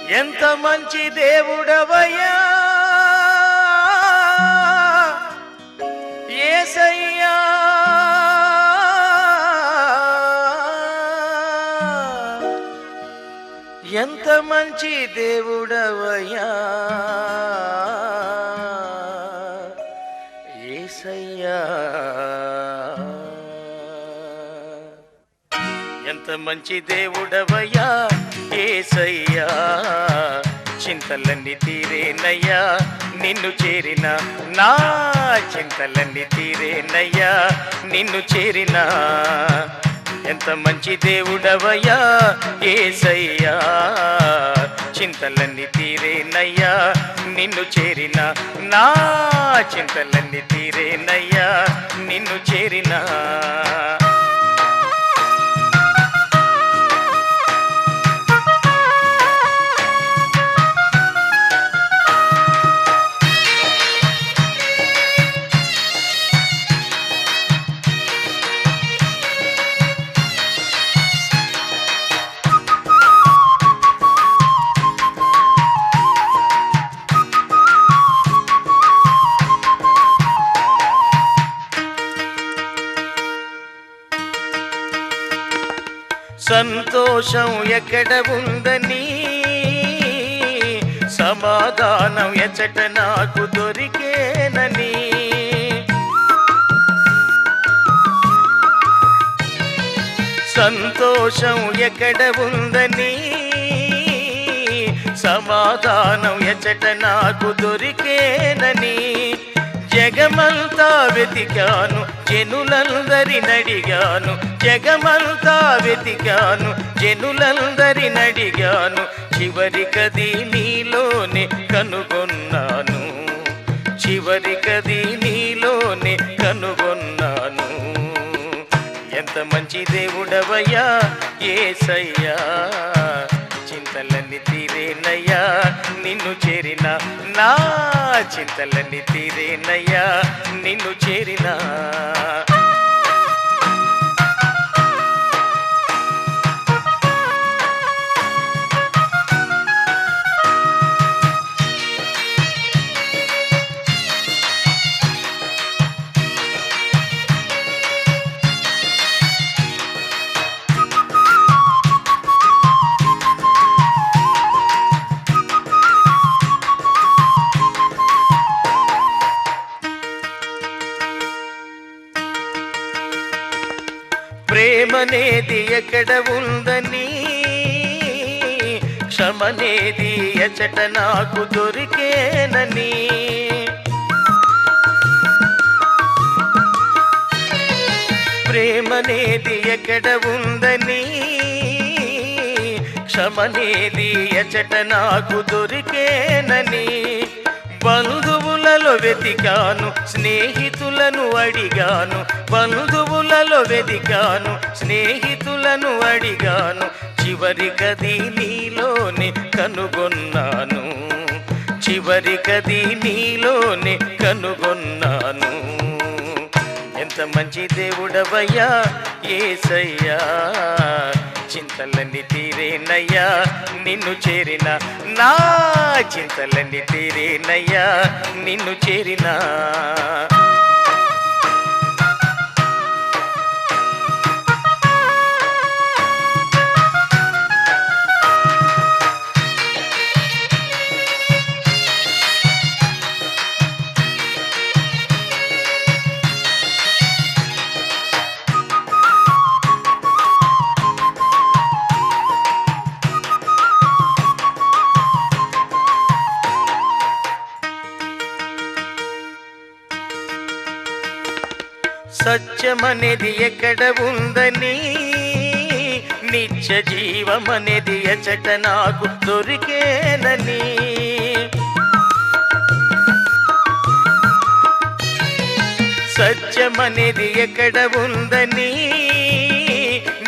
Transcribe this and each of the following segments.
ఎంత మంచి దేవుడవయ్యా యేసయ్యా, ఎంత మంచి దేవుడవయ్యా యేసయ్యా, ఎంత మంచి దేవుడవయ్యా యేసయ్యా, చింతలన్నీ తీరేనయ్యా నిన్ను చేరిన, నా చింతలన్నీ తీరేనయ్యా నిన్ను చేరిన, ఎంత మంచి దేవుడవయ్యా యేసయ్యా, చింతలన్నీ తీరేనయ్యా నిన్ను చేరిన, నా చింతలన్నీ తీరేనయ్యా నిన్ను చేరిన. సంతోషం ఎక్కడ ఉందని, సమాధానం ఎచ్చట నాకు దొరికేనని, సంతోషం ఎక్కడ ఉందని, సమాధానం ఎచ్చట నాకు దొరికేనని, జగమంతా వెతికాను జనులందరినడిగాను, జగమంతా వెతికాను జనులందరినడిగాను, చివరికది నీలోనే కనుగొన్నాను, చివరికది నీలోనే కనుగొన్నాను, ఎంత మంచి దేవుడవయ్యా యేసయ్యా, చింతలన్నీ తీరేనయ్యా నిన్ను చేరిన, నా చింతలన్నీ తీరేనయ్యా నిన్ను చేరిన. ప్రేమనేది ఎక్కడ ఉందని, క్షమనేది ఎచ్చట నాకు దొరికేనని, ప్రేమనేది ఎక్కడ ఉందని, క్షమనేది ఎచ్చట నాకు దొరికేనని, బంధువులలో వెతికాను స్నేహితులను అడిగాను, బంధువులలో వెతికాను స్నేహితులను అడిగాను, చివరికది నీలోనే కనుగొన్నాను, చివరికది నీలోనే కనుగొన్నాను, ఎంత మంచి దేవుడవయ్యా యేసయ్యా, చింతలన్నీ తీరేనయ్యా నిన్ను చేరిన, నా చింతలన్నీ తీరేనయ్యా నిన్ను చేరిన. సత్యమనేది ఎక్కడ ఉందని, నిత్య జీవమనేది ఎచ్చట నాకు దొరికేనని, సత్యమనేది ఎక్కడ ఉందని,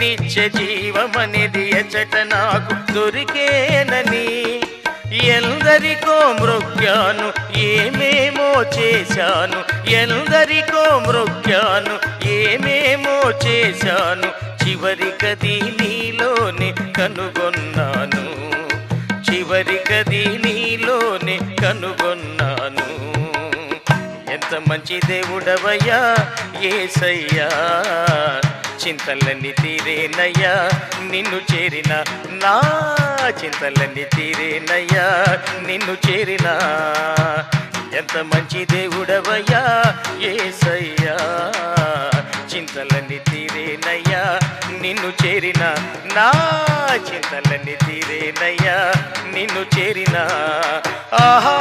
నిత్య జీవమనేది ఎచ్చట నాకు దొరికేనని, ఎందరికో మ్రొక్కాను ఏమేమో చేశాను, ఎందరికో మ్రొక్కాను ఏమేమో చేశాను, చివరికది నీలోనే కనుగొన్నాను, చివరికది నీలోనే కనుగొన్నాను. ఎంత మంచి దేవుడవయ్యా యేసయ్యా, చింతలన్నీ తీరేనయ్యా నిన్ను చేరిన, నా చింతలన్నీ తీరేనయ్యా నిన్ను చేరిన. ఎంత మంచి దేవుడవయ్యా యేసయ్యా, చింతలన్నీ తీరేనయ్యా నిన్ను చేరిన, నా చింతలన్నీ తీరేనయ్యా నిన్ను చేరిన. ఆహా